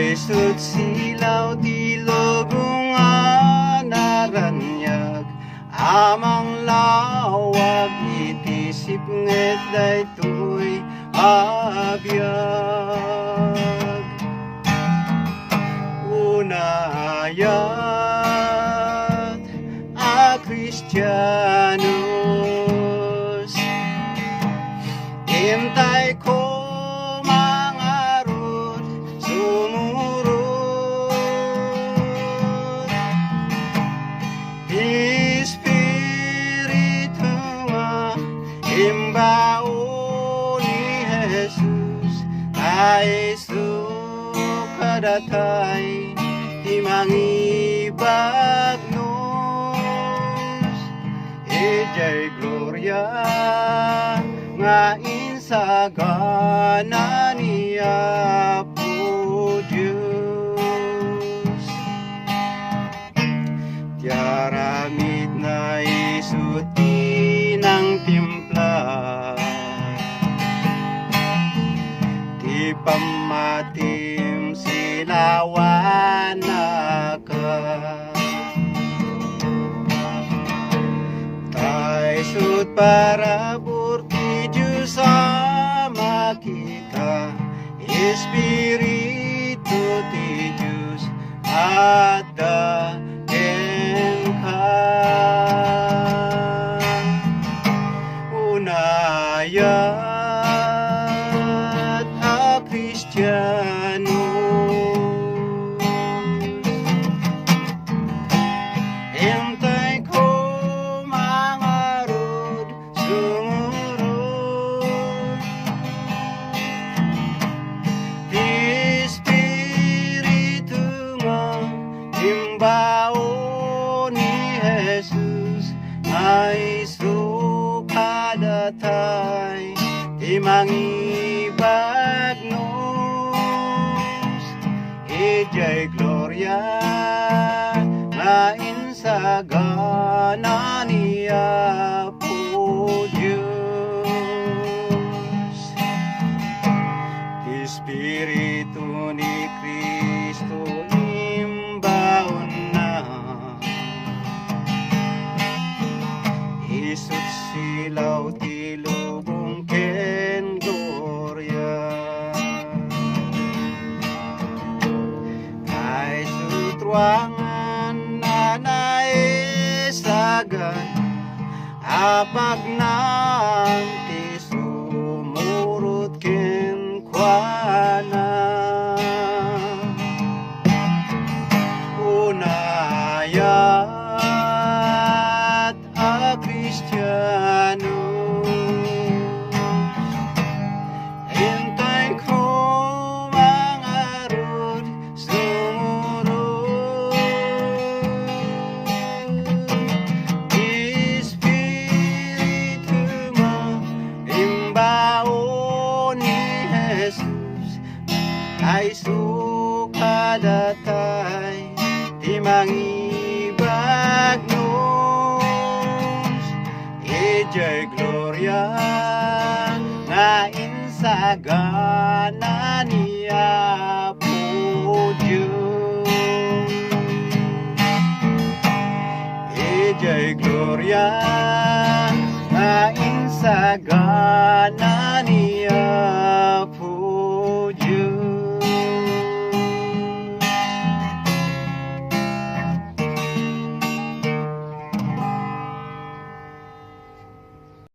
Kaisut silaw di lubungan naranyag, amang lawag itisip nget daytoy abiyag. Unayat a Kristiyanos, hintay ko mangarot sumurot, Espiritu nga imbao ni Jesus ay sukadatay di mangibagnos. Ijay gloria nga insagana niya po Diyos. Tiaramid na isuti ng timpla, di pamatim silawan na ka. Taisut para burti Diyos sama kita, Espiritu ti Diyos at dagen ka. Unayat a Kristiyanos, hintay ko mangarod sumurot, Espiritu nga imbao ni Jesus ay sukadatay di mangibagnos. Ijay gloria nga insagana niya po Diyos. Espiritu ni Kristo imbaon na, isut silaw ti lubong ken gloria. Kaisut ruangan na naisagan, apag nang ti sumurot ken kuana. Unayat a Kristiyanos, hintay ko mangarot sumurot, Espiritu mo imbao ni Jesus ay sukadatay di mangibagnos. Ijay gloria nga insagana niya po Diyos. Ijay gloria nga insagana